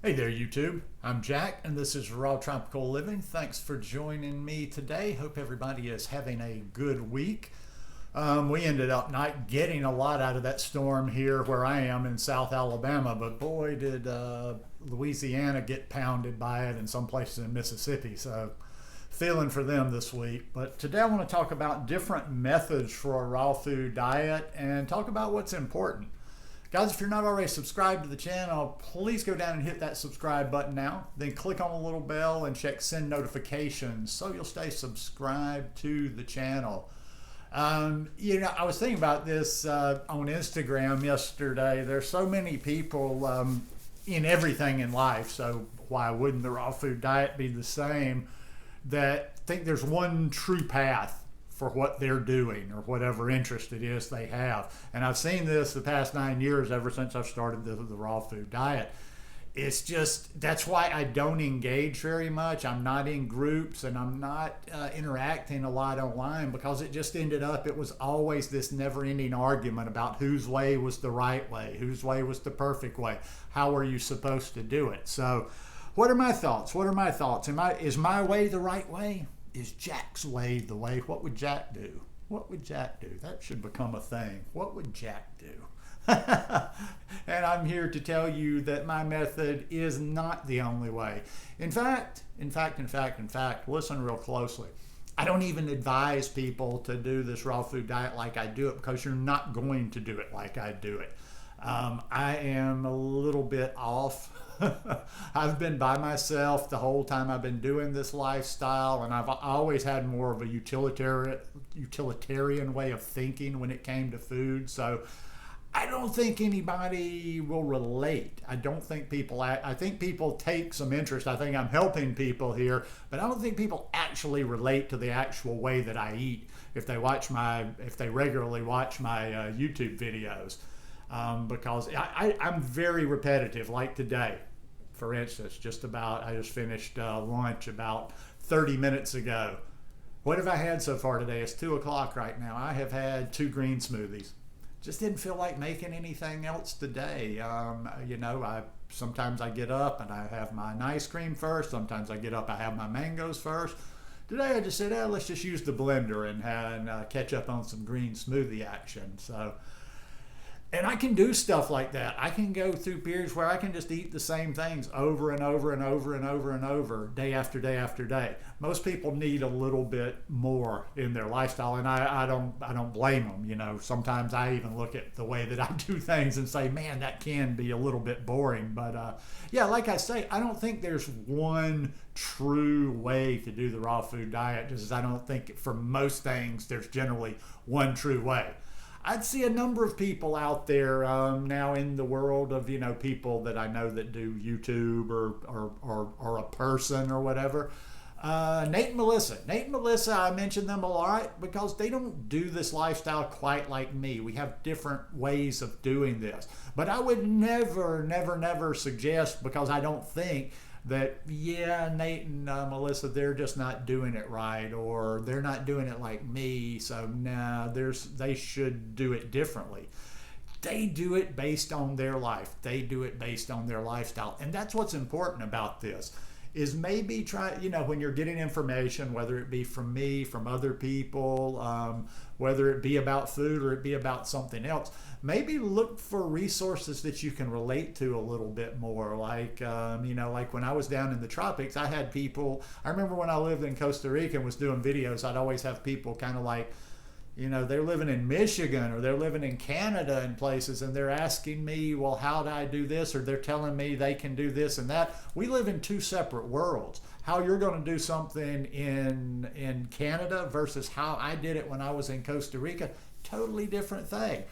Hey there, YouTube. I'm Jack, and this is Raw Tropical Living. Thanks for joining me today. Hope everybody is having a good week. We ended up not getting a lot out of that storm here where I am in South Alabama, but boy, did Louisiana get pounded by it and some places in Mississippi. So, feeling for them this week. But today I want to talk about different methods for a raw food diet and talk about what's important. Guys, if you're not already subscribed to the channel, please go down and hit that subscribe button now. Then click on the little bell and check send notifications so you'll stay subscribed to the channel. I was thinking about this on Instagram yesterday. There's so many people in everything in life, so why wouldn't the raw food diet be the same, that think there's one true path for what they're doing or whatever interest it is they have. And I've seen this the past 9 years ever since I've started the raw food diet. It's just, that's why I don't engage very much. I'm not in groups and I'm not interacting a lot online, because it just ended up, it was always this never-ending argument about whose way was the right way, whose way was the perfect way, how are you supposed to do it. So what are my thoughts? Is my way the right way? Is Jack's way the way? What would Jack do? What would Jack do? That should become a thing. What would Jack do? And I'm here to tell you that my method is not the only way. In fact, listen real closely. I don't even advise people to do this raw food diet like I do it, because you're not going to do it like I do it. I am a little bit off. I've been by myself the whole time I've been doing this lifestyle, and I've always had more of a utilitarian way of thinking when it came to food. So I don't think anybody will relate. I think people take some interest. I think I'm helping people here, but I don't think people actually relate to the actual way that I eat if they regularly watch my YouTube videos. Because I'm very repetitive. Like today, for instance, I just finished lunch about 30 minutes ago. What have I had so far today? It's 2 o'clock right now. I have had 2 green smoothies. Just didn't feel like making anything else today. Sometimes I get up and I have my ice cream first. Sometimes I get up, I have my mangoes first. Today I just said, let's just use the blender and catch up on some green smoothie action. And I can do stuff like that. I can go through periods where I can just eat the same things over and over and over and over and over, day after day after day. Most people need a little bit more in their lifestyle, and I don't blame them. Sometimes I even look at the way that I do things and say, man, that can be a little bit boring. But like I say, I don't think there's one true way to do the raw food diet, just as I don't think for most things there's generally one true way. I'd see a number of people out there now in the world of, people that I know that do YouTube or a person or whatever. Nate and Melissa, I mention them a lot because they don't do this lifestyle quite like me. We have different ways of doing this. But I would never suggest, because I don't think that, Nate and Melissa, they're just not doing it right, or they're not doing it like me, so they should do it differently. They do it based on their life. They do it based on their lifestyle. And that's what's important about this, is maybe try, when you're getting information, whether it be from me, from other people, whether it be about food or it be about something else, maybe look for resources that you can relate to a little bit more. Like when I was down in the tropics, I had people, I remember when I lived in Costa Rica and was doing videos, I'd always have people kind of like, they're living in Michigan or they're living in Canada and places, and they're asking me, well, how do I do this? Or they're telling me they can do this and that. We live in 2 separate worlds. How you're going to do something in Canada versus how I did it when I was in Costa Rica, totally different thing.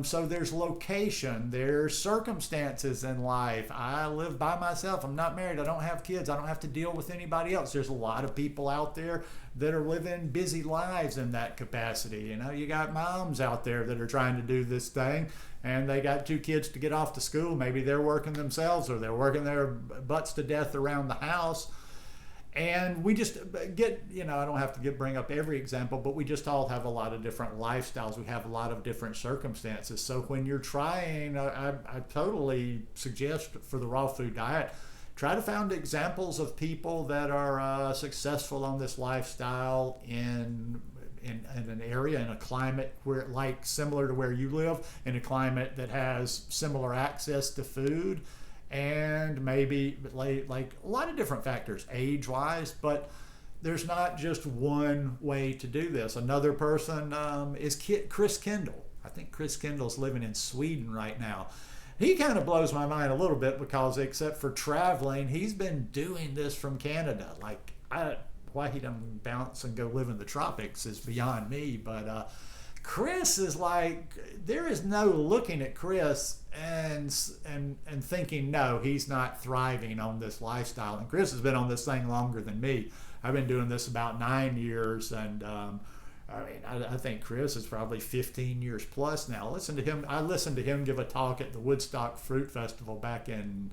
So there's location, there's circumstances in life. I live by myself. I'm not married. I don't have kids. I don't have to deal with anybody else. There's a lot of people out there that are living busy lives in that capacity. You got moms out there that are trying to do this thing, and they got 2 kids to get off to school. Maybe they're working themselves, or they're working their butts to death around the house. And we just get, I don't have to bring up every example, but we just all have a lot of different lifestyles. We have a lot of different circumstances. So when you're trying, I totally suggest for the raw food diet, try to find examples of people that are successful on this lifestyle in an area, in a climate where, like, similar to where you live, in a climate that has similar access to food, and maybe like a lot of different factors age wise, but there's not just one way to do this. Another person is Chris Kendall. I think Chris Kendall's living in Sweden right now. He kind of blows my mind a little bit because, except for traveling, he's been doing this from Canada. Like, why he doesn't bounce and go live in the tropics is beyond me, but Chris is like, there is no looking at Chris and thinking, no, he's not thriving on this lifestyle. And Chris has been on this thing longer than me. I've been doing this about 9 years, and I think Chris is probably 15 years plus now. I listened to him give a talk at the Woodstock Fruit Festival back in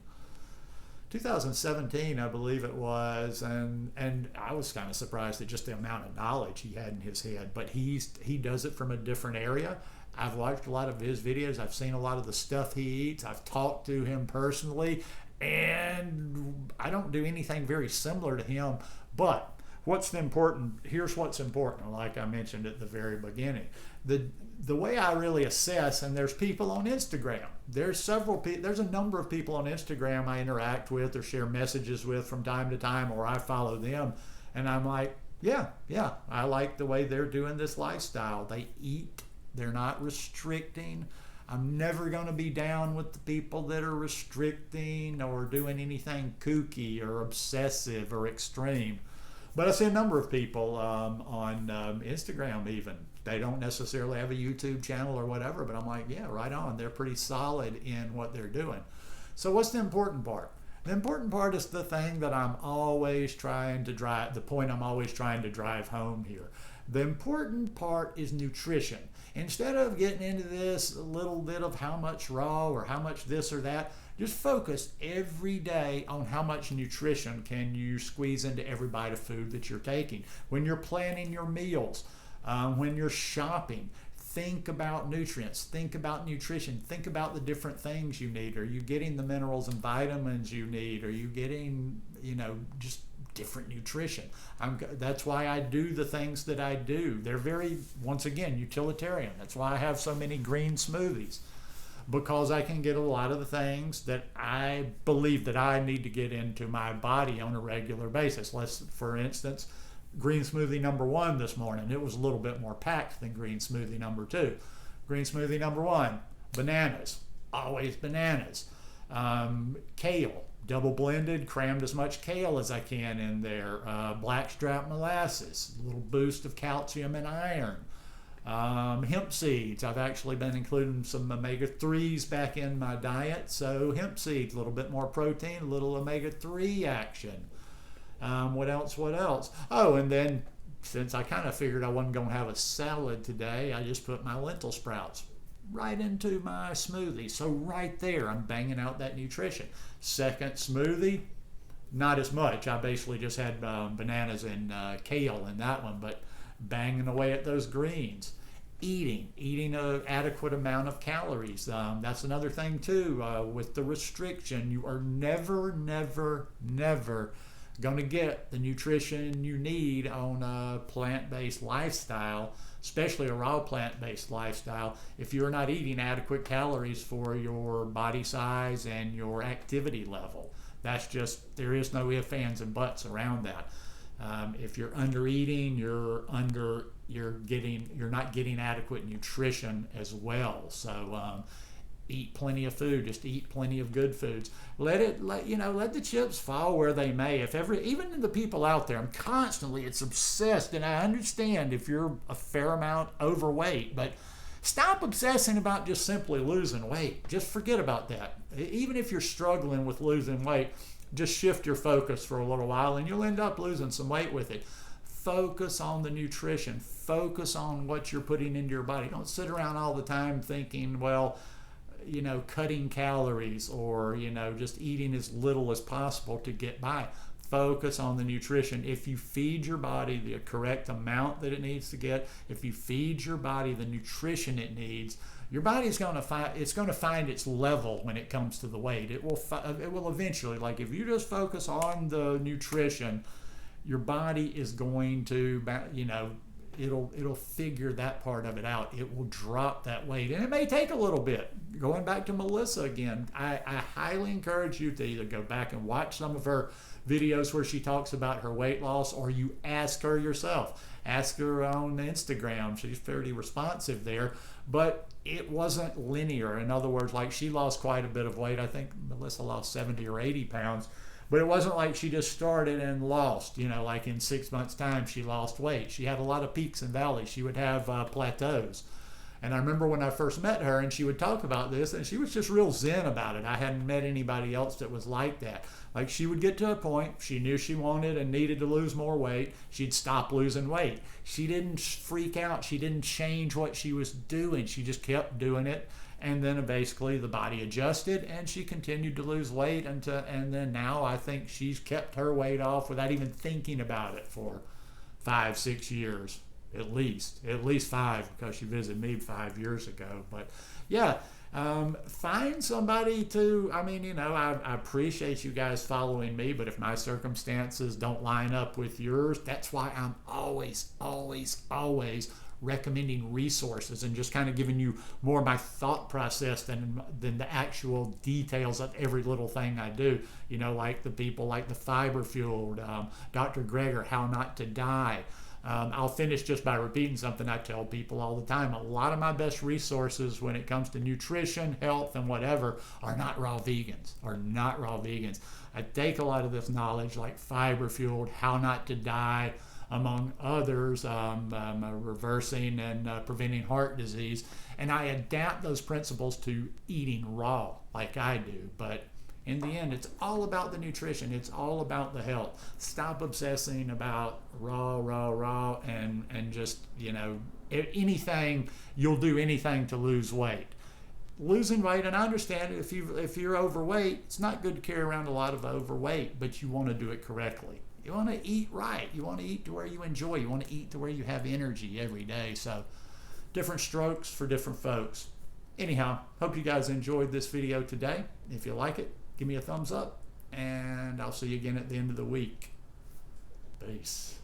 2017, I believe it was, and I was kind of surprised at just the amount of knowledge he had in his head. But he does it from a different area. I've watched a lot of his videos. I've seen a lot of the stuff he eats. I've talked to him personally, and I don't do anything very similar to him. But here's what's important, like I mentioned at the very beginning. The way I really assess, and there's people on Instagram. There's a number of people on Instagram I interact with or share messages with from time to time, or I follow them, and I'm like, yeah, I like the way they're doing this lifestyle. They eat, they're not restricting. I'm never going to be down with the people that are restricting or doing anything kooky or obsessive or extreme. But I see a number of people on Instagram even. They don't necessarily have a YouTube channel or whatever, but I'm like, yeah, right on. They're pretty solid in what they're doing. So what's the important part? The important part is the thing that I'm always trying to drive, the point I'm always trying to drive home here. The important part is nutrition. Instead of getting into this little bit of how much raw or how much this or that, just focus every day on how much nutrition can you squeeze into every bite of food that you're taking. When you're planning your meals, when you're shopping, think about nutrients, think about nutrition, think about the different things you need. Are you getting the minerals and vitamins you need? Are you getting, just different nutrition? That's why I do the things that I do. They're very, once again, utilitarian. That's why I have so many green smoothies, because I can get a lot of the things that I believe that I need to get into my body on a regular basis. For instance, green smoothie number 1 this morning, it was a little bit more packed than green smoothie number 2. Green smoothie number 1, bananas, always bananas. Kale, double blended, crammed as much kale as I can in there. Blackstrap molasses, a little boost of calcium and iron. Hemp seeds, I've actually been including some omega-3s back in my diet. So hemp seeds, a little bit more protein, a little omega-3 action. What else? Oh, and then since I kind of figured I wasn't going to have a salad today, I just put my lentil sprouts right into my smoothie. So right there, I'm banging out that nutrition. Second smoothie, not as much. I basically just had bananas and kale in that one, but banging away at those greens. Eating an adequate amount of calories. That's another thing too. With the restriction, you are never going to get the nutrition you need on a plant-based lifestyle, especially a raw plant-based lifestyle, if you're not eating adequate calories for your body size and your activity level. That's just, there is no ifs, ands, and buts around that. If you're under eating, you're not getting adequate nutrition as well. So eat plenty of food. Just eat plenty of good foods. Let the chips fall where they may. Even the people out there, it's obsessed, and I understand if you're a fair amount overweight, but stop obsessing about just simply losing weight. Just forget about that. Even if you're struggling with losing weight, just shift your focus for a little while and you'll end up losing some weight with it. Focus on the nutrition. Focus on what you're putting into your body. Don't sit around all the time thinking, cutting calories or, just eating as little as possible to get by. focus on the nutrition. If you feed your body the correct amount that it needs to get, if you feed your body the nutrition it needs, your body's going to find its level when it comes to the weight. It will eventually, like if you just focus on the nutrition, your body is going to, it'll figure that part of it out. It will drop that weight, and it may take a little bit. Going back to Melissa again, I highly encourage you to either go back and watch some of her videos where she talks about her weight loss, or you ask her yourself. Ask her on Instagram. She's fairly responsive there, but it wasn't linear. In other words, like she lost quite a bit of weight. I think Melissa lost 70 or 80 pounds. But it wasn't like she just started and lost, like in 6 months' time she lost weight. She had a lot of peaks and valleys. She would have plateaus. And I remember when I first met her and she would talk about this, and she was just real zen about it. I hadn't met anybody else that was like that. Like she would get to a point, she knew she wanted and needed to lose more weight. She'd stop losing weight. She didn't freak out. She didn't change what she was doing. She just kept doing it. And then basically the body adjusted and she continued to lose weight and then now I think she's kept her weight off without even thinking about it for 5-6 years, at least 5, because she visited me 5 years ago. But yeah, find somebody to, I appreciate you guys following me, but if my circumstances don't line up with yours, that's why I'm always recommending resources and just kind of giving you more of my thought process than the actual details of every little thing I do. Like the people like the Fiber Fueled, Dr. Greger, How Not to Die. I'll finish just by repeating something I tell people all the time. A lot of my best resources when it comes to nutrition, health, and whatever are not raw vegans. I take a lot of this knowledge like Fiber Fueled, How Not to Die, among others, reversing and preventing heart disease. And I adapt those principles to eating raw like I do. But in the end, it's all about the nutrition. It's all about the health. Stop obsessing about raw, and just, anything, you'll do anything to lose weight. Losing weight, and I understand if you're overweight, it's not good to carry around a lot of overweight, but you want to do it correctly. You want to eat right. You want to eat to where you enjoy. You want to eat to where you have energy every day. So different strokes for different folks. Anyhow, hope you guys enjoyed this video today. If you like it, give me a thumbs up, and I'll see you again at the end of the week. Peace.